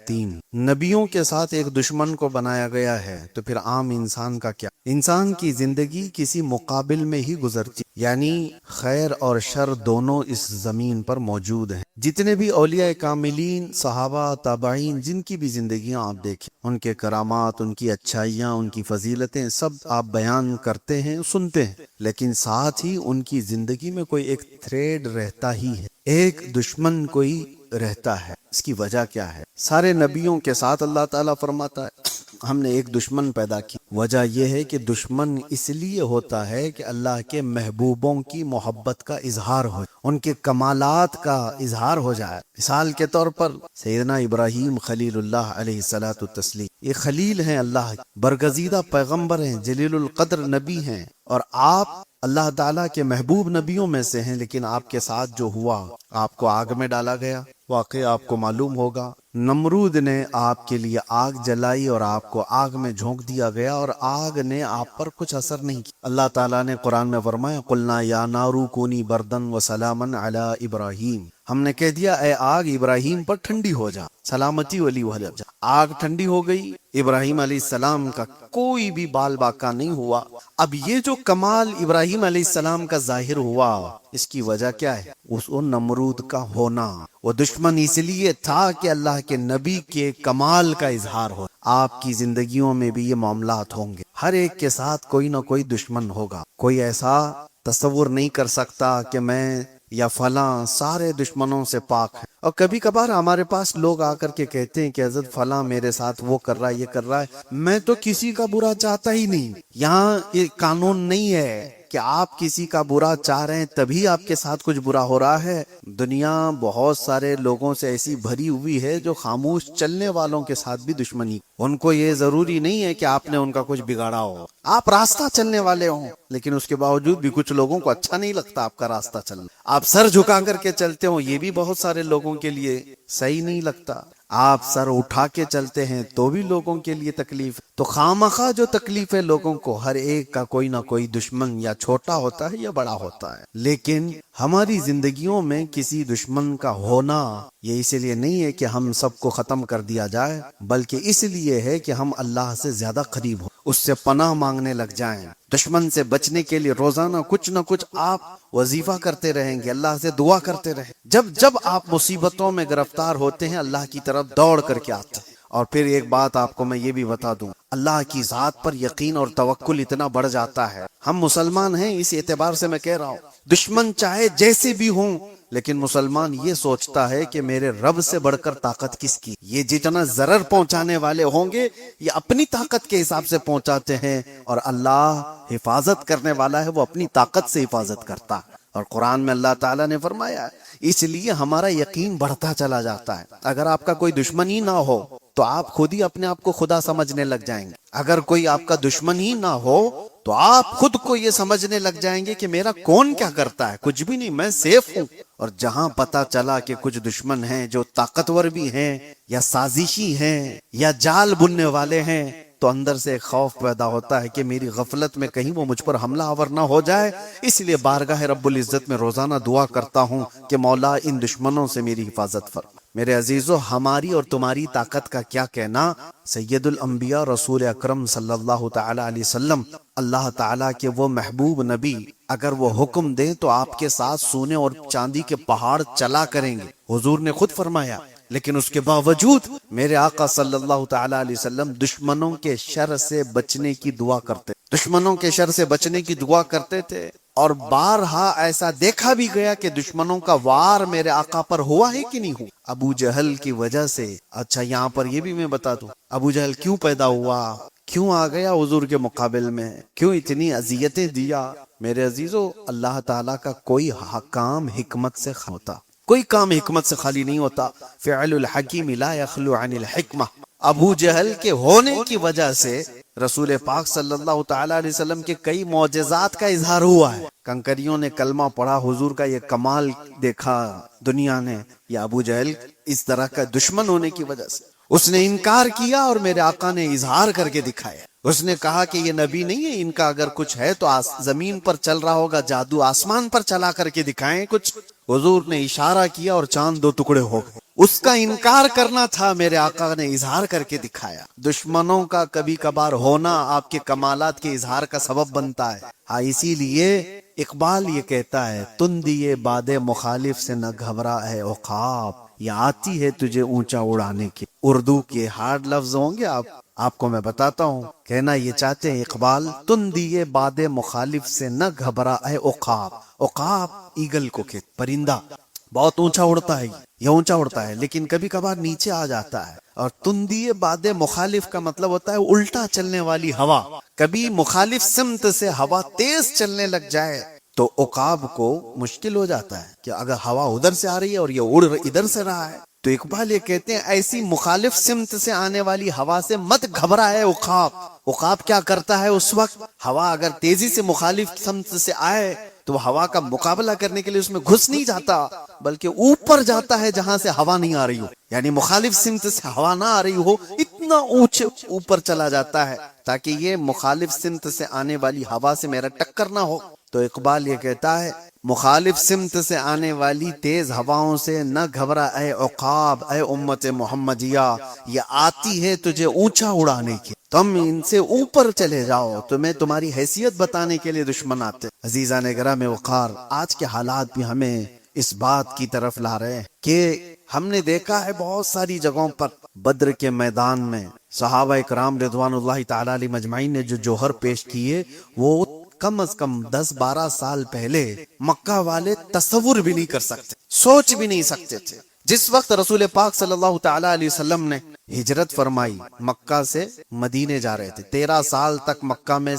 تین نبیوں کے ساتھ ایک دشمن کو بنایا گیا ہے تو پھر عام انسان کا کیا؟ انسان کی زندگی کسی مقابل میں ہی گزرتی، یعنی خیر اور شر دونوں اس زمین پر موجود ہیں۔ جتنے بھی اولیاء کاملین، صحابہ، تابعین، جن کی بھی زندگیاں آپ دیکھیں، ان کے کرامات، ان کی اچھائیاں، ان کی فضیلتیں سب آپ بیان کرتے ہیں، سنتے ہیں، لیکن ساتھ ہی ان کی زندگی میں کوئی ایک تھریڈ رہتا ہی ہے، ایک دشمن کوئی رہتا ہے۔ اس کی وجہ کیا ہے؟ سارے نبیوں کے ساتھ اللہ تعالیٰ فرماتا ہے ہم نے ایک دشمن پیدا کی۔ وجہ یہ ہے کہ دشمن اس لیے ہوتا ہے کہ اللہ کے محبوبوں کی محبت کا اظہار ہو، ان کے کمالات کا اظہار ہو جائے۔ مثال کے طور پر سیدنا ابراہیم خلیل اللہ علیہ الصلوۃ والتسلیم، یہ خلیل ہیں، اللہ برگزیدہ پیغمبر ہیں، جلیل القدر نبی ہیں، اور آپ اللہ تعالیٰ کے محبوب نبیوں میں سے ہیں، لیکن آپ کے ساتھ جو ہوا، آپ کو آگ میں ڈالا گیا۔ واقعہ آپ کو معلوم ہوگا، نمرود نے آپ کے لیے آگ جلائی اور آپ کو آگ میں جھونک دیا گیا، اور آگ نے آپ پر کچھ اثر نہیں کیا۔ اللہ تعالیٰ نے قرآن میں فرمایا قلنا یا نار کونی بردن وسلاما علی ابراہیم، ہم نے کہہ دیا اے آگ ابراہیم پر ٹھنڈی ہو جا، سلامتی والی ہو جا۔ آگ ٹھنڈی ہو گئی، ابراہیم علیہ السلام کا کوئی بھی بال باقا نہیں ہوا۔ اب یہ جو کمال ابراہیم علیہ السلام کا ظاہر ہوا، اس کی وجہ کیا ہے؟ اس نمرود کا ہونا۔ وہ دشمن اس لیے تھا کہ اللہ کے نبی کے کمال کا اظہار ہو۔ آپ کی زندگیوں میں بھی یہ معاملات ہوں گے، ہر ایک کے ساتھ کوئی نہ کوئی دشمن ہوگا۔ کوئی ایسا تصور نہیں کر سکتا کہ میں یا فلاں سارے دشمنوں سے پاک ہیں۔ اور کبھی کبھار ہمارے پاس لوگ آ کر کے کہتے ہیں کہ حضرت فلاں میرے ساتھ وہ کر رہا ہے، یہ کر رہا ہے، میں تو کسی کا برا چاہتا ہی نہیں۔ یہاں یہ قانون نہیں ہے کہ آپ کسی کا برا چاہ رہے ہیں تبھی آپ کے ساتھ کچھ برا ہو رہا ہے۔ دنیا بہت سارے لوگوں سے ایسی بھری ہوئی ہے جو خاموش چلنے والوں کے ساتھ بھی دشمنی، ان کو یہ ضروری نہیں ہے کہ آپ نے ان کا کچھ بگاڑا ہو، آپ راستہ چلنے والے ہوں، لیکن اس کے باوجود بھی کچھ لوگوں کو اچھا نہیں لگتا آپ کا راستہ چلنا۔ آپ سر جھکا کر کے چلتے ہوں، یہ بھی بہت سارے لوگوں کے لیے صحیح نہیں لگتا۔ آپ سر اٹھا کے چلتے ہیں تو بھی لوگوں کے لیے تکلیف۔ تو خواہ جو تکلیف ہے لوگوں کو، ہر ایک کا کوئی نہ کوئی دشمن یا چھوٹا ہوتا ہے یا بڑا ہوتا ہے، لیکن ہماری زندگیوں میں کسی دشمن کا ہونا یہ اس لیے نہیں ہے کہ ہم سب کو ختم کر دیا جائے، بلکہ اس لیے ہے کہ ہم اللہ سے زیادہ قریب ہوں، اس سے پناہ مانگنے لگ جائیں۔ دشمن سے بچنے کے لیے روزانہ کچھ نہ کچھ آپ وظیفہ کرتے رہیں گے، اللہ سے دعا کرتے رہیں۔ جب آپ مصیبتوں میں گرفتار ہوتے ہیں، اللہ کی طرف دوڑ کر کے آتے ہیں۔ اور پھر ایک بات آپ کو میں یہ بھی بتا دوں، اللہ کی ذات پر یقین اور توکل اتنا بڑھ جاتا ہے۔ ہم مسلمان ہیں، اس اعتبار سے میں کہہ رہا ہوں، دشمن چاہے جیسے بھی ہوں، لیکن مسلمان یہ سوچتا ہے کہ میرے رب سے بڑھ کر طاقت کس کی؟ یہ جتنا ضرر پہنچانے والے ہوں گے یہ اپنی طاقت کے حساب سے پہنچاتے ہیں، اور اللہ حفاظت کرنے والا ہے، وہ اپنی طاقت سے حفاظت کرتا ہے۔ اور قرآن میں اللہ تعالیٰ نے فرمایا اس لیے ہمارا یقین بڑھتا چلا جاتا ہے۔ اگر آپ کا کوئی دشمن ہی نہ ہو تو آپ خود ہی اپنے آپ کو خدا سمجھنے لگ جائیں گے۔ اگر کوئی آپ کا دشمن ہی نہ ہو تو آپ خود کو یہ سمجھنے لگ جائیں گے کہ میرا کون کیا کرتا ہے، کچھ بھی نہیں، میں سیف ہوں۔ اور جہاں پتا چلا کہ کچھ دشمن ہیں جو طاقتور بھی ہیں یا سازشی ہیں یا جال بننے والے ہیں، تو اندر سے ایک خوف پیدا ہوتا ہے کہ میری غفلت میں کہیں وہ مجھ پر حملہ آور نہ ہو جائے۔ اس لیے بارگاہ رب العزت میں روزانہ دعا کرتا ہوں کہ مولا ان دشمنوں سے میری حفاظت فرما۔ میرے عزیزو، ہماری اور تمہاری طاقت کا کیا کہنا؟ سید الانبیاء رسول اکرم صلی اللہ تعالی علیہ وسلم، اللہ تعالیٰ کے وہ محبوب نبی، اگر وہ حکم دیں تو آپ کے ساتھ سونے اور چاندی کے پہاڑ چلا کریں گے، حضور نے خود فرمایا۔ لیکن اس کے باوجود میرے آقا صلی اللہ تعالی علیہ وسلم دشمنوں کے شر سے بچنے کی دعا کرتے، دشمنوں کے شر سے بچنے کی دعا کرتے تھے۔ اور بارہا ایسا دیکھا بھی گیا کہ دشمنوں کا وار میرے آقا پر ہوا ہے کہ نہیں ہوا، ابو جہل کی وجہ سے۔ اچھا، یہاں پر یہ بھی میں بتا دوں ابو جہل کیوں پیدا ہوا، کیوں آ گیا حضور کے مقابل میں، کیوں اتنی اذیتیں دیا؟ میرے عزیزو، اللہ تعالیٰ کا کوئی کام حکمت سے ہوتا، کوئی کام حکمت سے خالی نہیں ہوتا۔ فعل الحکیم لا یخلو عن الحکمہ۔ ابو جہل کے ہونے کی وجہ سے رسول پاک صلی اللہ تعالی علیہ وسلم کے کئی معجزات کا اظہار ہوا ہے۔ کنکریوں نے کلمہ پڑھا، حضور کا یہ کمال دیکھا دنیا نے۔ یا ابو جہل اس طرح کا دشمن ہونے کی وجہ سے اس نے انکار کیا، اور میرے آقا نے اظہار کر کے دکھایا۔ اس نے کہا کہ یہ نبی نہیں ہے، ان کا اگر کچھ ہے تو زمین پر چل رہا ہوگا جادو، آسمان پر چلا کر کے دکھائیں کچھ۔ حضور نے اشارہ کیا اور چاند دو ٹکڑے ہو گئے۔ اس کا انکار کرنا تھا، میرے آقا نے اظہار کر کے دکھایا۔ دشمنوں کا کبھی کبھار ہونا آپ کے کمالات کے اظہار کا سبب بنتا ہے۔ ہاں اسی لیے اقبال یہ کہتا ہے، تندیے باد مخالف سے نہ گھبرا ہے عقاب، یہ آتی ہے تجھے اونچا اڑانے کی۔ اردو کے ہارڈ لفظ ہوں گے، آپ کو میں بتاتا ہوں۔ کہنا یہ چاہتے ہیں اقبال، تندیے باد مخالف سے نہ گھبرا ہے عقاب۔ عقاب ایگل کو کہتے، پرندہ بہت اونچا اڑتا ہے، یہ اونچا اڑتا ہے لیکن کبھی کبھار نیچے آ جاتا ہے۔ اور تندیے باد مخالف کا مطلب ہوتا ہے الٹا چلنے والی ہوا۔ کبھی مخالف سمت سے ہوا تیز چلنے لگ جائے تو عقاب کو مشکل ہو جاتا ہے کہ اگر ہوا ادھر سے آ رہی ہے اور یہ اڑ ادھر سے رہا ہے، تو اقبال یہ کہتے ہیں ایسی مخالف سمت سے آنے والی ہوا سے مت گھبرائے عقاب۔ عقاب کیا کرتا ہے اس وقت؟ ہوا اگر تیزی سے مخالف سمت سے آئے تو ہوا کا مقابلہ کرنے کے لیے اس میں گھس نہیں جاتا، بلکہ اوپر جاتا ہے جہاں سے ہوا نہیں آ رہی ہو، یعنی مخالف سمت سے ہوا نہ آ رہی ہو، اتنا اونچے اوپر چلا جاتا ہے تاکہ یہ مخالف سمت سے آنے والی ہوا سے میرا ٹکر نہ ہو۔ تو اقبال یہ کہتا ہے، مخالف سمت سے آنے والی تیز ہواؤں سے نہ گھبرا اے عقاب، اے امت محمدیہ، یہ آتی ہے تجھے اونچا اڑانے کی، تم ان سے اوپر چلے جاؤ، تمہیں تمہاری حیثیت بتانے کے لیے دشمن آتے۔ عزیزان گرام وقار، آج کے حالات بھی ہمیں اس بات کی طرف لا رہے ہیں کہ ہم نے دیکھا ہے بہت ساری جگہوں پر، بدر کے میدان میں صحابہ کرام رضوان اللہ تعالی علیہ مجمعین نے جو جوہر پیش کیے، وہ کم از کم 10-12 سال پہلے مکہ والے تصور بھی نہیں کر سکتے، سوچ بھی نہیں سکتے تھے۔ جس وقت رسول پاک صلی اللہ تعالی علیہ وسلم نے ہجرت فرمائی، مکہ سے مدینے جا رہے تھے، 13 سال تک مکہ میں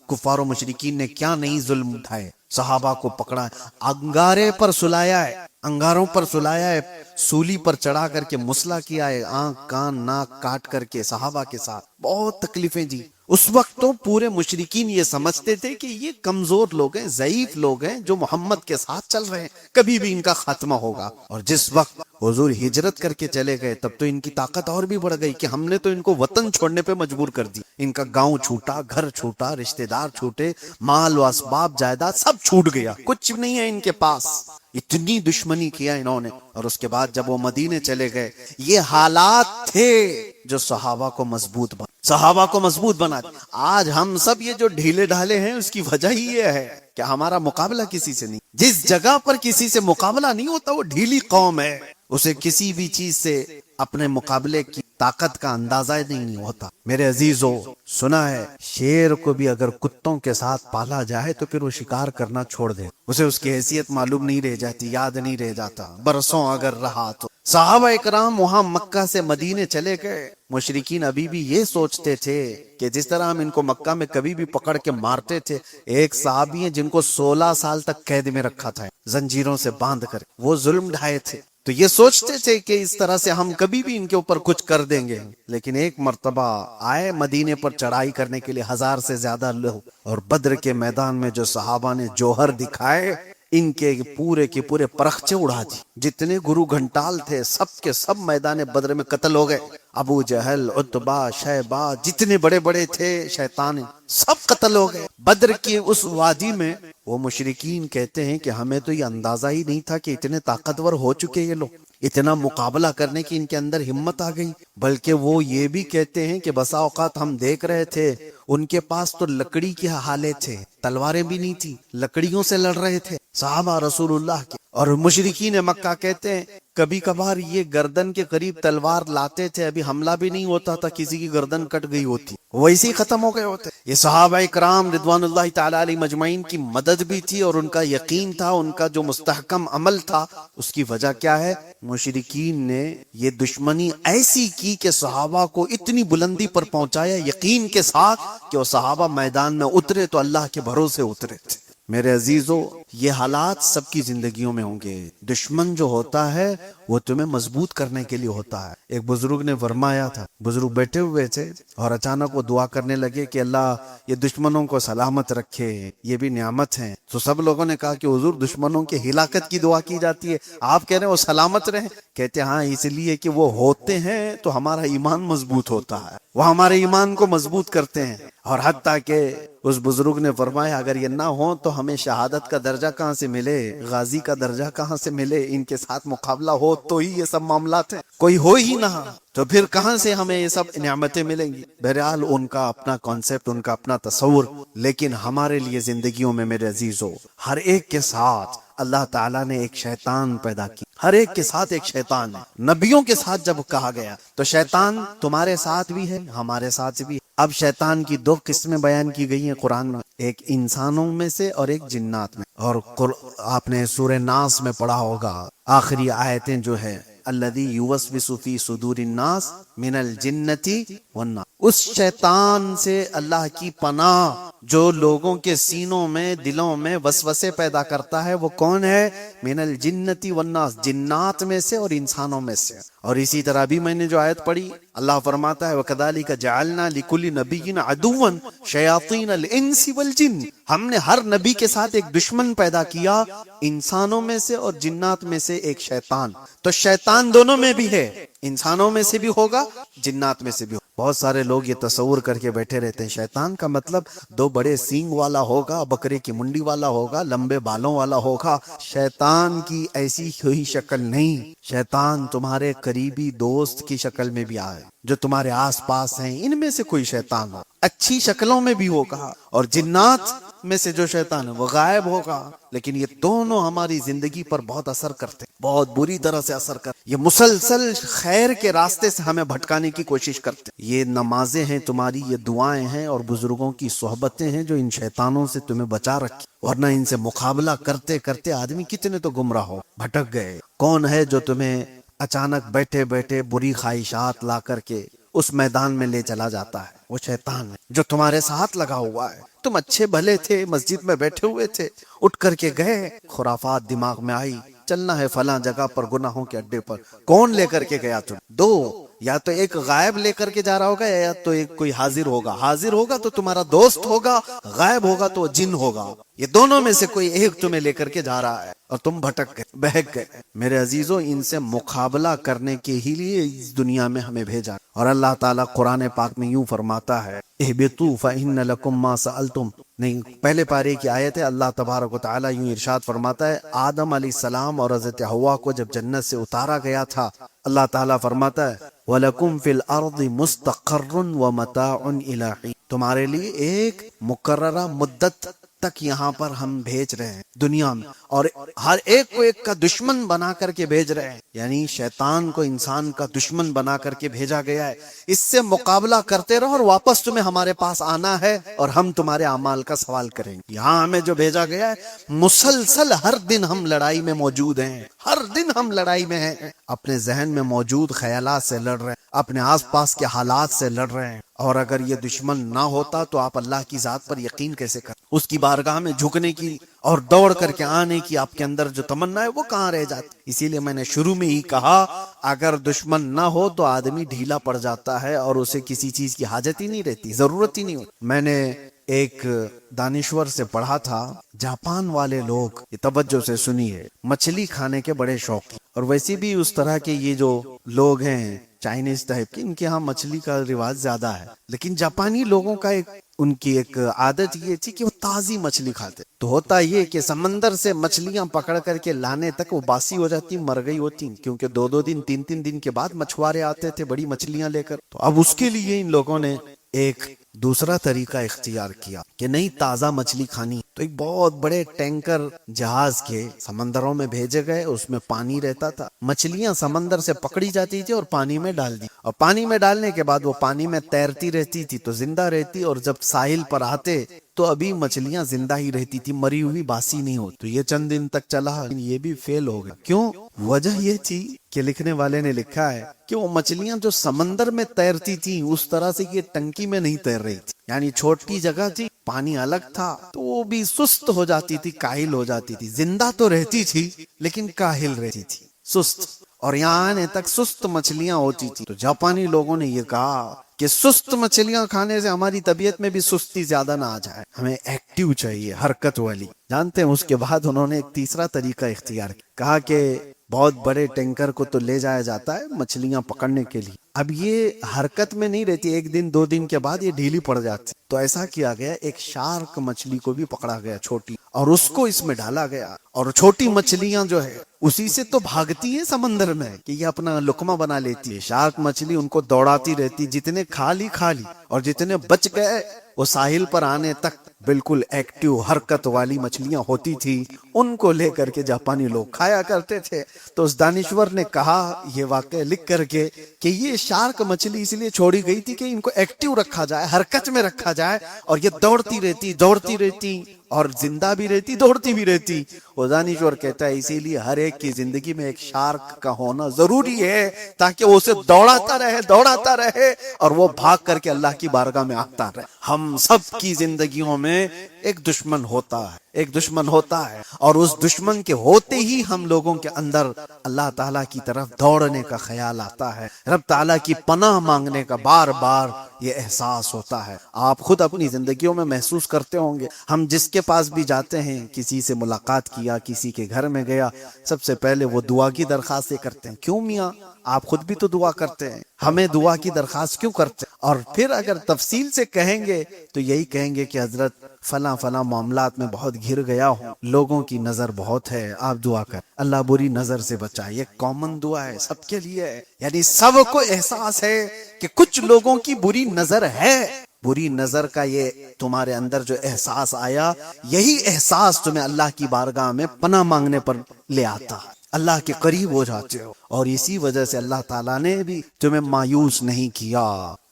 کفار و مشرکین نے کیا نہیں ظلم اٹھائے، صحابہ کو پکڑا ہے، انگارے پر سلایا ہے، انگاروں پر سلایا ہے، سولی پر چڑھا کر کے مسئلہ کیا ہے، آنکھ کان ناک کاٹ کر کے صحابہ کے ساتھ بہت تکلیفیں دی۔ اس وقت تو پورے مشرکین یہ سمجھتے تھے کہ یہ کمزور لوگ ہیں، ضعیف لوگ ہیں جو محمد کے ساتھ چل رہے ہیں، کبھی بھی ان کا خاتمہ ہوگا۔ اور جس وقت حضور ہجرت کر کے چلے گئے تب تو ان کی طاقت اور بھی بڑھ گئی کہ ہم نے تو ان کو وطن چھوڑنے پہ مجبور کر دی، ان کا گاؤں چھوٹا، گھر چھوٹا، رشتہ دار چھوٹے، مال و اسباب جائیداد سب چھوٹ گیا، کچھ نہیں ہے ان کے پاس۔ اتنی دشمنی کیا انہوں نے، اور اس کے بعد جب وہ مدینے چلے گئے، یہ حالات تھے جو صحابہ کو مضبوط بنا دیا۔ آج ہم سب یہ جو ڈھیلے ڈھالے ہیں، اس کی وجہ ہی یہ ہے کہ ہمارا مقابلہ کسی سے نہیں۔ جس جگہ پر کسی سے مقابلہ نہیں ہوتا وہ ڈھیلی قوم ہے، اسے کسی بھی چیز سے اپنے مقابلے کی طاقت کا اندازہ نہیں ہوتا۔ میرے عزیزو، سنا ہے شیر کو بھی اگر کتوں کے ساتھ پالا جائے تو پھر وہ شکار کرنا چھوڑ دے، اسے اس کی حیثیت معلوم نہیں رہ جاتی، یاد نہیں رہ جاتا، برسوں اگر رہا تو۔ صحابہ اکرام وہاں مکہ سے مدینے چلے گئے، مشرکین ابھی بھی یہ سوچتے تھے کہ جس طرح ہم ان کو مکہ میں کبھی بھی پکڑ کے مارتے تھے، ایک صحابی ہیں جن کو 16 سال تک قید میں رکھا تھا زنجیروں سے باندھ کر، وہ ظلم ڈھائے تھے، تو یہ سوچتے تھے کہ اس طرح سے ہم کبھی بھی ان کے اوپر کچھ کر دیں گے۔ لیکن ایک مرتبہ آئے مدینے پر چڑھائی کرنے کے لیے 1000 سے زیادہ لوگ، اور بدر کے میدان میں جو صحابہ نے جوہر دکھائے، ان کے پورے پرخچے اڑا دی۔ جتنے گرو گھنٹال تھے سب کے سب میدان بدر میں قتل ہو گئے، ابو جہل، عتبہ، شیبہ، جتنے بڑے بڑے تھے شیطان، سب قتل ہو گئے۔ بدر کی اس وادی میں وہ مشرکین کہتے ہیں کہ ہمیں تو یہ اندازہ ہی نہیں تھا کہ اتنے طاقتور ہو چکے یہ لوگ، اتنا مقابلہ کرنے کی ان کے اندر ہمت آ گئی۔ بلکہ وہ یہ بھی کہتے ہیں کہ بسا اوقات ہم دیکھ رہے تھے ان کے پاس تو لکڑی کے ہالے تھے، تلواریں بھی نہیں تھی، لکڑیوں سے لڑ رہے تھے صحابہ رسول اللہ کے۔ اور مشرکین مکہ کہتے ہیں کبھی کبھار یہ گردن کے قریب تلوار لاتے تھے، ابھی حملہ بھی نہیں ہوتا تھا کسی کی گردن کٹ گئی ہوتی، ویسے ہی ختم ہو گئے ہوتے۔ یہ صحابہ کرام رضوان اللہ تعالی علیہ مجمعین کی مدد بھی تھی، اور ان کا یقین تھا، ان کا جو مستحکم عمل تھا۔ اس کی وجہ کیا ہے؟ مشرکین نے یہ دشمنی ایسی کی کہ صحابہ کو اتنی بلندی پر پہنچایا یقین کے ساتھ کہ وہ صحابہ میدان میں اترے تو اللہ کے بھروسے اترے تھے۔ میرے عزیزو، یہ حالات سب کی زندگیوں میں ہوں گے۔ دشمن جو ہوتا ہے وہ تمہیں مضبوط کرنے کے لیے ہوتا ہے۔ ایک بزرگ نے فرمایا تھا، بزرگ بیٹھے ہوئے تھے اور اچانک وہ دعا کرنے لگے کہ اللہ یہ دشمنوں کو سلامت رکھے، یہ بھی نعمت ہے۔ تو سب لوگوں نے کہا کہ حضور دشمنوں کی ہلاکت کی دعا کی جاتی ہے، آپ کہہ رہے ہیں وہ سلامت رہیں؟ کہتے ہاں، اس لیے کہ وہ ہوتے ہیں تو ہمارا ایمان مضبوط ہوتا ہے، وہ ہمارے ایمان کو مضبوط کرتے ہیں۔ اور حتیٰ کہ اس بزرگ نے فرمایا اگر یہ نہ ہو تو ہمیں شہادت کا درجہ کہاں سے ملے، غازی کا درجہ کہاں سے ملے، ان کے ساتھ مقابلہ ہو تو ہی یہ سب معاملات ہیں، کوئی ہو ہی نہ تو پھر کہاں سے ہمیں یہ سب نعمتیں ملیں گی۔ بہرحال ان کا اپنا کانسیپٹ، ان کا اپنا تصور، لیکن ہمارے لیے زندگیوں میں میرے عزیزو ہر ایک کے ساتھ اللہ تعالیٰ نے ایک شیطان پیدا کی، ہر ایک کے ساتھ ایک شیطان ہے۔ نبیوں کے ساتھ جب کہا گیا تو شیطان تمہارے ساتھ بھی ہے، ہمارے ساتھ بھی۔ اب شیطان کی دو قسمیں بیان کی گئی ہیں قرآن میں، ایک انسانوں میں سے اور ایک جنات میں۔ اور آپ نے سورہ ناس میں پڑھا ہوگا آخری آیتیں جو ہے الذی یوسوس فی صدور الناس من الجنۃ والناس، اس شیطان سے اللہ کی پناہ جو لوگوں کے سینوں میں دلوں میں وسوسے پیدا کرتا ہے، وہ کون ہے؟ من الجنۃ والناس، جنات میں سے اور انسانوں میں سے۔ اور اسی طرح بھی میں نے جو آیت پڑھی اللہ فرماتا ہے وَكَذَلِكَ جَعَلْنَا لِكُلِّ نَبِيٍّ عَدُوًّا شَيَاطِينَ الْإِنسِ وَالْجِنِّ، ہم نے ہر نبی کے ساتھ ایک دشمن پیدا کیا، انسانوں میں سے اور جنات میں سے ایک شیطان۔ تو شیطان دونوں میں بھی ہے، انسانوں میں سے بھی ہوگا، جنات میں سے بھی ہوگا۔ بہت سارے لوگ یہ تصور کر کے بیٹھے رہتے ہیں شیطان کا مطلب دو بڑے سینگ والا ہوگا، بکرے کی منڈی والا ہوگا، لمبے بالوں والا ہوگا۔ شیطان کی ایسی کوئی شکل نہیں، شیطان تمہارے قریبی دوست کی شکل میں بھی آئے، جو تمہارے آس پاس ہیں، ان میں سے کوئی شیطان ہو، اچھی شکلوں میں بھی ہوگا، اور جنات میں سے جو شیطان ہے وہ غائب ہوگا۔ لیکن یہ دونوں ہماری زندگی پر بہت اثر کرتے، بہت بری طرح سے اثر کرتے، یہ مسلسل خیر کے راستے سے ہمیں بھٹکانے کی کوشش کرتے۔ یہ نمازیں ہیں تمہاری، یہ دعائیں ہیں اور بزرگوں کی صحبتیں ہیں جو ان شیطانوں سے تمہیں بچا رکھی، ورنہ ان سے مقابلہ کرتے کرتے آدمی کتنے تو گمراہ ہو، بھٹک گئے۔ کون ہے جو تمہیں اچانک بیٹھے بیٹھے بری خواہشات لا کر کے اس میدان میں لے چلا جاتا ہے؟ وہ شیطان ہے جو تمہارے ساتھ لگا ہوا ہے۔ تم اچھے بھلے تھے، مسجد میں بیٹھے ہوئے تھے، اٹھ کر کے گئے، خرافات دماغ میں آئی، چلنا ہے فلاں جگہ پر گناہوں کے اڈے پر۔ کون لے کر کے گیا تم؟ دو، یا تو ایک غائب لے کر کے جا رہا ہوگا، یا تو ایک کوئی حاضر ہوگا۔ حاضر ہوگا تو تمہارا دوست ہوگا، غائب ہوگا تو جن ہوگا۔ یہ دونوں میں سے کوئی ایک تمہیں لے کر کے جا رہا ہے اور تم بھٹک گئے، بہک گئے۔ میرے عزیزوں، ان سے مقابلہ کرنے کے ہی لیے اس دنیا میں ہمیں بھیجا۔ اور اللہ تعالیٰ قرآن پاک میں یوں فرماتا ہے اہبطوا فإن لکم ما سألتم، نہیں، پہلے پارے کی آیت ہے، اللہ تبارک و تعالیٰ یوں ارشاد فرماتا ہے، آدم علیہ السلام اور حضرت حوا کو جب جنت سے اتارا گیا تھا، اللہ تعالیٰ فرماتا ہے وَلَكُمْ فِي الْأَرْضِ مُسْتَقَرٌّ وَمَتَاعٌ إِلَىٰ حِينٍ، تمہارے لیے ایک مقررہ مدت تک یہاں پر ہم بھیج رہے ہیں دنیا میں، اور ہر ایک کو ایک کا دشمن بنا کر کے بھیج رہے ہیں، یعنی شیطان کو انسان کا دشمن بنا کر کے بھیجا گیا ہے۔ اس سے مقابلہ کرتے رہو اور واپس تمہیں ہمارے پاس آنا ہے اور ہم تمہارے اعمال کا سوال کریں گے۔ یہاں ہمیں جو بھیجا گیا ہے، مسلسل ہر دن ہم لڑائی میں موجود ہیں، ہر دن ہم لڑائی میں ہیں، اپنے ذہن میں موجود خیالات سے لڑ رہے ہیں، اپنے آس پاس کے حالات سے لڑ رہے ہیں۔ اور اگر یہ دشمن نہ ہوتا تو آپ اللہ کی ذات پر یقین کیسے کریں؟ اس کی بارگاہ میں جھکنے کی اور دوڑ کر کے آنے کی آپ کے اندر جو تمنا ہے وہ کہاں رہ جاتی؟ اسی لیے میں نے شروع میں ہی کہا اگر دشمن نہ ہو تو آدمی ڈھیلا پڑ جاتا ہے اور اسے کسی چیز کی حاجت ہی نہیں رہتی، ضرورت ہی نہیں ہوتی۔ میں نے ایک دانشور سے پڑھا تھا، جاپان والے لوگ، یہ توجہ سے سنیے، مچھلی کھانے کے بڑے شوق ہیں، اور ویسے بھی اس طرح کے یہ جو لوگ ہیں چائنیز ٹائپ کے، ان کے ہاں مچھلی کا رواج زیادہ ہے، لیکن جاپانی لوگوں کا ان کی ایک عادت یہ تھی کہ وہ تازی مچھلی کھاتے۔ تو ہوتا یہ کہ سمندر سے مچھلیاں پکڑ کر کے لانے تک وہ باسی ہو جاتی، مر گئی ہوتی، کیونکہ 2 دن 3 دن کے بعد مچھوارے آتے تھے بڑی مچھلیاں لے کر۔ تو اب اس کے لیے ان لوگوں نے ایک دوسرا طریقہ اختیار کیا کہ نہیں، تازہ مچھلی کھانی، تو ایک بہت بڑے ٹینکر جہاز کے سمندروں میں بھیجے گئے، اس میں پانی رہتا تھا، مچھلیاں سمندر سے پکڑی جاتی تھی اور پانی میں ڈال دی، اور پانی میں ڈالنے کے بعد وہ پانی میں تیرتی رہتی تھی تو زندہ رہتی، اور جب ساحل پر آتے تو ابھی مچھلیاں زندہ ہی رہتی تھی، مری ہوئی باسی نہیں ہوتی۔ تو یہ چند دن تک چلا، یہ بھی فیل ہو گیا۔ کیوں؟ وجہ یہ تھی کہ لکھنے والے نے لکھا ہے کہ وہ مچھلیاں جو سمندر میں تیرتی تھیں اس طرح سے یہ ٹنکی میں نہیں تیر رہی تھی، یعنی چھوٹی جگہ تھی، پانی الگ تھا، تو وہ بھی سست ہو جاتی تھی، کاہل ہو جاتی تھی، زندہ تو رہتی تھی لیکن کاہل رہتی تھی، سست، اور یہاں آنے تک سست مچھلیاں ہوتی تھی۔ تو جاپانی لوگوں نے یہ کہا کہ سست مچھلیاں کھانے سے ہماری طبیعت میں بھی سستی زیادہ نہ آ جائے، ہمیں ایکٹیو چاہیے، حرکت والی۔ جانتے ہیں اس کے بعد انہوں نے ایک تیسرا طریقہ اختیار کیا، کہا کہ بہت بڑے ٹینکر کو تو لے جایا جاتا ہے مچھلیاں پکڑنے کے لیے، اب یہ حرکت میں نہیں رہتی، 1 دن 2 دن کے بعد یہ ڈھیلی پڑ جاتی، تو ایسا کیا گیا، ایک شارک مچھلی کو بھی پکڑا گیا چھوٹی، اور اس کو اس میں ڈالا گیا، اور چھوٹی مچھلیاں جو ہے اسی سے تو بھاگتی ہیں سمندر میں کہ یہ اپنا لقمہ بنا لیتی ہے۔ شارک مچھلی ان کو دوڑاتی رہتی، جتنے کھا لی، اور جتنے بچ گئے وہ ساحل پر آنے تک بالکل ایکٹیو حرکت والی مچھلیاں ہوتی تھی، ان کو لے کر کے جاپانی لوگ کھایا کرتے تھے۔ تو اس دانشور نے کہا یہ واقعہ لکھ کر کے کہ یہ شارک مچھلی اس لیے چھوڑی گئی تھی کہ ان کو ایکٹیو رکھا جائے، حرکت میں رکھا جائے، اور یہ دوڑتی رہتی اور زندہ بھی رہتی، دوڑتی بھی رہتی۔ وہ دانشور کہتا ہے اسی لیے ہر ایک کی زندگی میں ایک شارک کا ہونا ضروری ہے، تاکہ وہ اسے دوڑاتا رہے اور وہ بھاگ کر کے اللہ کی بارگاہ میں آتا رہے۔ ہم سب کی زندگیوں میں ایک دشمن ہوتا ہے، اور اس دشمن کے ہوتے ہی ہم لوگوں کے اندر اللہ تعالیٰ کی طرف دوڑنے کا خیال آتا ہے، رب تعالیٰ کی پناہ مانگنے کا بار بار یہ احساس ہوتا ہے۔ آپ خود اپنی زندگیوں میں محسوس کرتے ہوں گے، ہم جس کے پاس بھی جاتے ہیں، کسی سے ملاقات کیا، کسی کے گھر میں گیا، سب سے پہلے وہ دعا کی درخواستیں کرتے ہیں۔ کیوں میاں؟ آپ خود بھی تو دعا کرتے ہیں، ہمیں دعا کی درخواست کیوں کرتے ہیں؟ اور پھر اگر تفصیل سے کہیں گے تو یہی کہیں گے کہ حضرت فلاں معاملات میں بہت گر گیا ہوں، لوگوں کی نظر بہت ہے، آپ دعا کر اللہ بری نظر سے بچائے۔ یہ کامن دعا ہے، سب کے لیے ہے، یعنی سب کو احساس ہے کہ کچھ لوگوں کی بری نظر ہے۔ بری نظر کا یہ تمہارے اندر جو احساس آیا، یہی احساس تمہیں اللہ کی بارگاہ میں پناہ مانگنے پر لے آتا ہے، اللہ کے قریب ہو جاتے ہو، اور اسی وجہ سے اللہ تعالیٰ نے بھی تمہیں مایوس نہیں کیا۔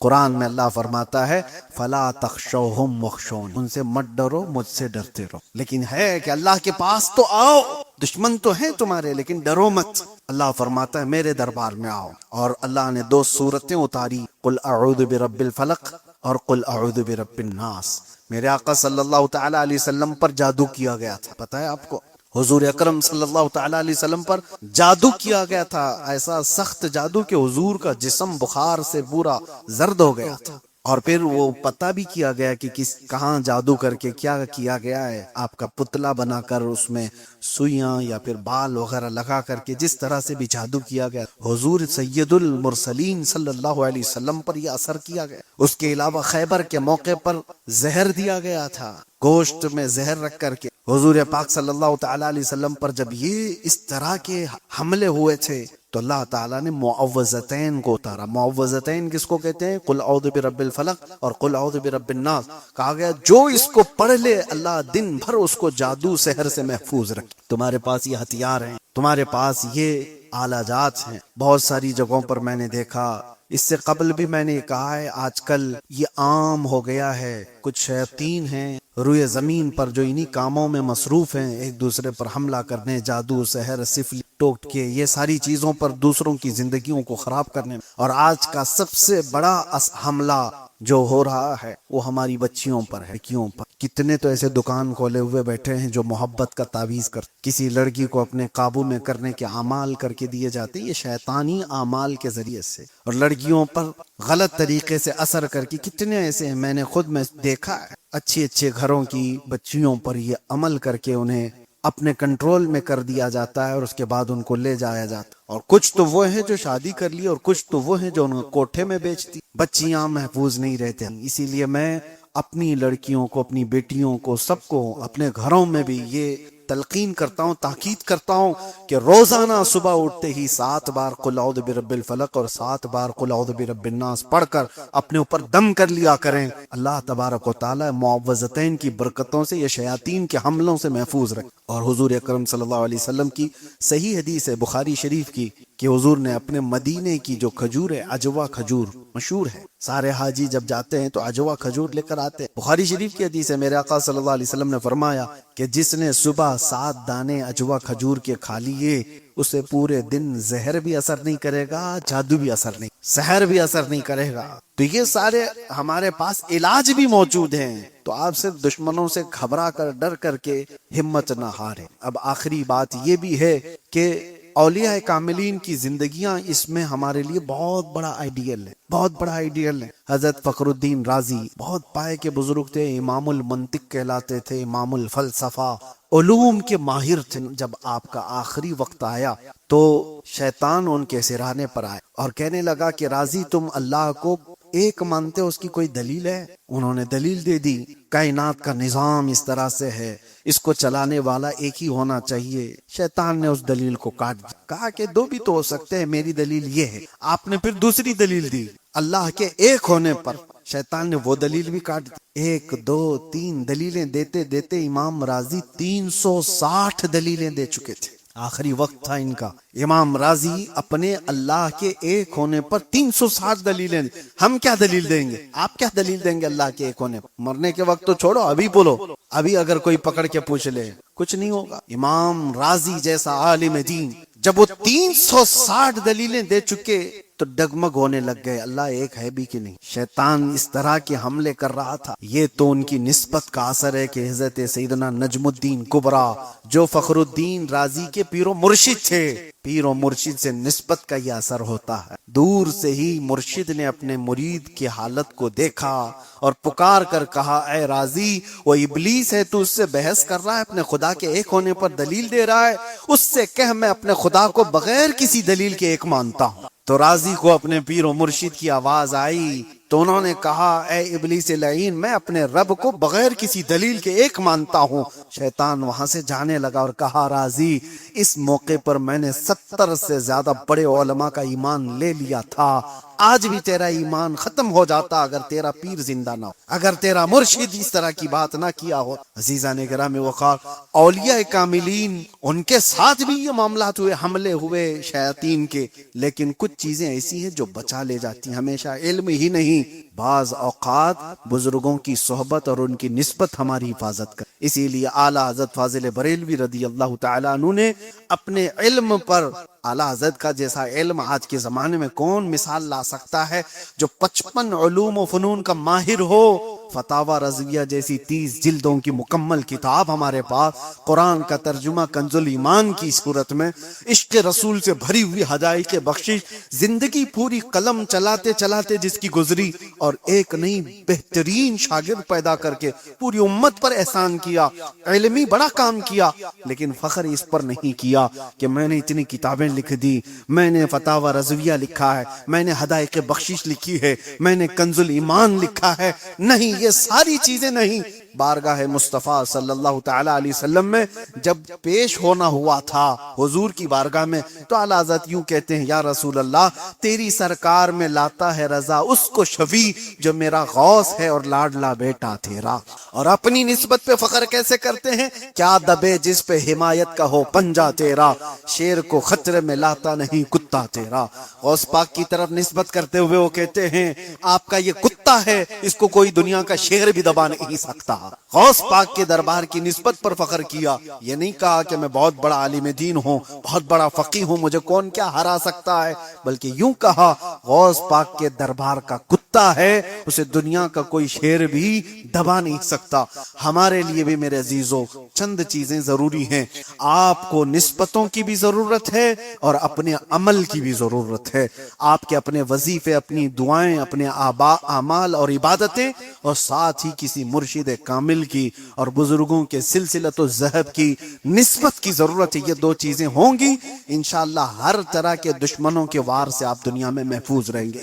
قرآن میں اللہ فرماتا ہے فَلَا تَخْشَوْهُمْ وَخْشَوْنِ، ان سے مت ڈرو، مجھ سے ڈرتے رہو۔ لیکن ہے کہ اللہ کے پاس تو آؤ، دشمن تو ہیں تمہارے لیکن ڈرو مت۔ اللہ فرماتا ہے میرے دربار میں آؤ، اور اللہ نے 2 سورتیں اتاری، قُلْ أَعُوذُ بِرَبِّ الْفَلَقِ اور قُلْ أَعُوذُ بِرَبِّ النَّاسِ۔ میرے آقا صلی اللہ تعالیٰ علیہ وسلم پر جادو کیا گیا تھا، پتہ ہے آپ کو؟ حضور اکرم صلی اللہ تعالیٰ علیہ وسلم پر جادو کیا گیا تھا، ایسا سخت جادو کہ حضور کا جسم بخار سے پورا زرد ہو گیا تھا، اور پھر وہ پتہ بھی کیا گیا کہ کہاں جادو کر کے کیا کیا گیا ہے۔ آپ کا پتلا بنا کر اس میں سوئیاں یا پھر بال وغیرہ لگا کر کے جس طرح سے بھی جادو کیا گیا، حضور سید المرسلین صلی اللہ علیہ وسلم پر یہ اثر کیا گیا۔ اس کے علاوہ خیبر کے موقع پر زہر دیا گیا تھا، گوشت میں زہر رکھ کر کے۔ حضور پاک صلی اللہ تعالیٰ علیہ وسلم پر جب یہ اس طرح کے حملے ہوئے تھے تو اللہ تعالیٰ نے معوذتین کو اتارا۔ معوذتین کس کو کہتے ہیں؟ قل اعوذ برب الفلق اور قل اعوذ برب الناس۔ کہا گیا جو اس کو پڑھ لے اللہ دن بھر اس کو جادو سحر سے محفوظ رکھے۔ تمہارے پاس یہ ہتھیار ہیں، تمہارے پاس یہ آلہ جات ہیں۔ بہت ساری جگہوں پر میں نے دیکھا، اس سے قبل بھی میں نے کہا ہے، آج کل یہ عام ہو گیا ہے، کچھ شیاطین ہیں روئے زمین پر جو انہی کاموں میں مصروف ہیں، ایک دوسرے پر حملہ کرنے، جادو سحر سفلی ٹوٹ کے یہ ساری چیزوں پر دوسروں کی زندگیوں کو خراب کرنے۔ اور آج کا سب سے بڑا حملہ جو ہو رہا ہے وہ ہماری بچیوں پر ہے، لڑکیوں پر۔ کتنے تو ایسے دکان کھولے ہوئے بیٹھے ہیں جو محبت کا تعویذ کرتے، کسی لڑکی کو اپنے قابو میں کرنے کے اعمال کر کے دیے جاتے، یہ شیطانی اعمال کے ذریعے سے، اور لڑکیوں پر غلط طریقے سے اثر کر کے کتنے ایسے ہیں، میں نے خود میں دیکھا ہے، اچھے گھروں کی بچیوں پر یہ عمل کر کے انہیں اپنے کنٹرول میں کر دیا جاتا ہے، اور اس کے بعد ان کو لے جایا جاتا۔ اور کچھ تو وہ ہیں جو شادی کر لی، اور کچھ تو وہ ہیں جو ان کوٹھے میں بیچتی۔ بچیاں محفوظ نہیں رہتے، اسی لیے میں اپنی لڑکیوں کو، اپنی بیٹیوں کو، سب کو اپنے گھروں میں بھی یہ تلقین کرتا ہوں، تاکید کرتا ہوں کہ روزانہ صبح اٹھتے ہی 7 بار قل اعوذ برب الفلق اور 7 بار قل اعوذ برب الناس پڑھ کر اپنے اوپر دم کر لیا کریں۔ اللہ تبارک و تعالی معوذتین کی برکتوں سے یہ شیاطین کے حملوں سے محفوظ رکھے۔ اور حضور اکرم صلی اللہ علیہ وسلم کی صحیح حدیث ہے بخاری شریف کی کہ حضور نے اپنے مدینے کی جو کھجور ہے، عجوا کھجور مشہور ہے، سارے حاجی جب جاتے ہیں تو عجوا کھجور لے کر آتے ہیں۔ بخاری شریف کی حدیث ہے، میرے آقا صلی اللہ علیہ وسلم نے فرمایا کہ جس نے صبح 7 دانے عجوا کھجور کے کھا لیے، اسے پورے دن زہر بھی اثر نہیں کرے گا، جادو بھی اثر نہیں، سحر بھی اثر نہیں کرے گا۔ تو یہ سارے ہمارے پاس علاج بھی موجود ہیں، تو آپ صرف دشمنوں سے گھبرا کر، ڈر کر کے ہمت نہ ہاریں۔ اب آخری بات یہ بھی ہے کہ اولیاء کاملین کی زندگیاں اس میں ہمارے لیے بہت بڑا آئیڈیل ہے، بہت بڑا آئیڈیل ہے۔ حضرت فخر الدین رازی بہت پائے کے بزرگ تھے، امام المنطق کہلاتے تھے، امام الفلسفہ، علوم کے ماہر تھے۔ جب آپ کا آخری وقت آیا تو شیطان ان کے سرانے پر آئے اور کہنے لگا کہ رازی تم اللہ کو ایک مانتے ہو، اس کی کوئی دلیل ہے؟ انہوں نے دلیل دے دی، کائنات کا نظام اس طرح سے ہے، اس کو چلانے والا ایک ہی ہونا چاہیے۔ شیطان نے اس دلیل کو کاٹ دیا، کہا کہ دو بھی تو ہو سکتے ہیں، میری دلیل یہ ہے۔ آپ نے پھر دوسری دلیل دی اللہ کے ایک ہونے پر، شیطان نے وہ دلیل بھی کاٹ دی۔ ایک دو تین دلیلیں دیتے دیتے امام راضی 360 دلیلیں دے چکے تھے۔ آخری وقت تھا ان کا۔ امام راضی اپنے اللہ کے ایک ہونے پر 360 دلیلیں دیں۔ ہم کیا دلیل دیں گے؟ آپ کیا دلیل دیں گے اللہ کے ایک ہونے پر؟ مرنے کے وقت تو چھوڑو، ابھی بولو، ابھی اگر کوئی پکڑ کے پوچھ لے کچھ نہیں ہوگا۔ امام راضی جیسا عالم دین جب وہ 360 دلیلیں دے چکے تو ڈگمگ ہونے لگ گئے، اللہ ایک ہے بھی کہ نہیں۔ شیطان اس طرح کے حملے کر رہا تھا۔ یہ تو ان کی نسبت کا اثر ہے کہ حضرت سیدنا نجم الدین کبریٰ جو فخر الدین رازی کے پیر و مرشد تھے، پیر و مرشد سے نسبت کا یہ اثر ہوتا ہے۔ دور سے ہی مرشد نے اپنے مرید کی حالت کو دیکھا اور پکار کر کہا، اے راضی، وہ ابلیس ہے، تو اس سے بحث کر رہا ہے، اپنے خدا کے ایک ہونے پر دلیل دے رہا ہے، اس سے کہہ میں اپنے خدا کو بغیر کسی دلیل کے ایک مانتا ہوں۔ تو راضی کو اپنے پیر و مرشد کی آواز آئی تو انہوں نے کہا، اے ابلیس لعین، میں اپنے رب کو بغیر کسی دلیل کے ایک مانتا ہوں۔ شیطان وہاں سے جانے لگا اور کہا، راضی، اس موقع پر میں نے 70 سے زیادہ بڑے علماء کا ایمان لے لیا تھا، آج بھی تیرا ایمان ختم ہو جاتا اگر تیرا پیر زندہ نہ ہو، اگر تیرا مرشد اس طرح کی بات نہ کیا ہو۔ عزیزان گرامی وقار، اولیاء کاملین ان کے ساتھ بھی یہ معاملات ہوئے، حملے ہوئے شیاطین کے، لیکن کچھ چیزیں ایسی ہیں جو بچا لے جاتی ہیں۔ ہمیشہ علم ہی نہیں، بعض اوقات بزرگوں کی صحبت اور ان کی نسبت ہماری حفاظت کر۔ اسی لیے اعلیٰ حضرت فاضل بریلوی رضی اللہ تعالیٰ عنہ نے اپنے علم پر، اعلیٰ حضرت کا جیسا علم آج کے زمانے میں کون مثال لا سکتا ہے، جو 55 علوم و فنون کا ماہر ہو، فتاوی رضویہ جیسی 30 جلدوں کی مکمل کتاب ہمارے پاس، قرآن کا ترجمہ کنز الایمان کی صورت میں، عشق رسول سے بھری ہوئی ہدایت بخشش، زندگی پوری قلم چلاتے چلاتے جس کی گزری، اور ایک نئی بہترین شاگرد پیدا کر کے پوری امت پر احسان کیا، علمی بڑا کام کیا، لیکن فخر اس پر نہیں کیا کہ میں نے اتنی کتابیں لکھ دی، میں نے فتاوی رضویہ لکھا ہے، میں نے ہدایت بخشش لکھی ہے، میں نے کنز الایمان لکھا ہے۔ نہیں، یہ ساری چیزیں نہیں۔ بارگاہ مصطفیٰ صلی اللہ تعالی علیہ وسلم میں جب پیش ہونا ہوا تھا حضور کی بارگاہ میں، تو اعلیٰ حضرت یوں کہتے ہیں، یا رسول اللہ، تیری سرکار میں لاتا ہے رضا اس کو شفیع جو میرا غوث ہے اور لاڈلا بیٹا تیرا۔ اور اپنی نسبت پہ فخر کیسے کرتے ہیں، کیا دبے جس پہ حمایت کا ہو پنجہ تیرا، شیر کو خطرے میں لاتا نہیں کتا تیرا۔ غوث پاک کی طرف نسبت کرتے ہوئے وہ کہتے ہیں، آپ کا یہ کتا ہے، اس کو کوئی دنیا کا شیر بھی دبا نہیں سکتا۔ غوث پاک کے دربار کی نسبت پر فخر کیا، یہ نہیں کہا کہ میں بہت بڑا عالم دین ہوں، بہت بڑا فقیہ ہوں، مجھے کون کیا ہرا سکتا ہے، بلکہ یوں کہا، غوث پاک کے دربار کا کتا ہے، اسے دنیا کا کوئی شیر بھی دبا نہیں سکتا۔ ہمارے لیے بھی میرے عزیزوں چند چیزیں ضروری ہیں۔ آپ کو نسبتوں کی بھی ضرورت ہے اور اپنے عمل کی بھی ضرورت ہے۔ آپ کے اپنے وظیفے، اپنی دعائیں، اپنے اعمال اور عبادتیں، اور ساتھ ہی کسی مرشد کامل کی اور بزرگوں کے سلسلۃ الذہب کی نسبت کی ضرورت ہے۔ یہ دو چیزیں ہوں گی، انشاءاللہ ہر طرح کے دشمنوں کے وار سے آپ دنیا میں محفوظ رہیں گے،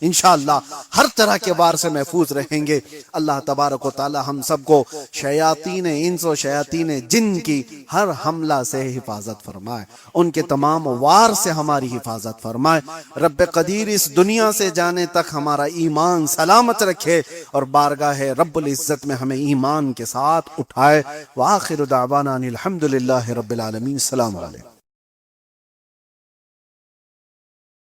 انشاءاللہ ہر طرح کے وار سے محفوظ رہیں گے۔ اللہ تبارک و تعالی ہم سب کو شیاطین انس و شیاطین جن کی ہر حملہ سے حفاظت فرمائے، ان کے تمام وار سے ہماری حفاظت فرمائے۔ رب قدیر اس دنیا سے جانے تک ہمارا ایمان سلامت رکھے اور بارگاہ رب العزت میں ہمیں ایمان کے ساتھ اٹھائے۔ وآخر دعوانا الحمدللہ رب العالمین۔ السلام علیکم۔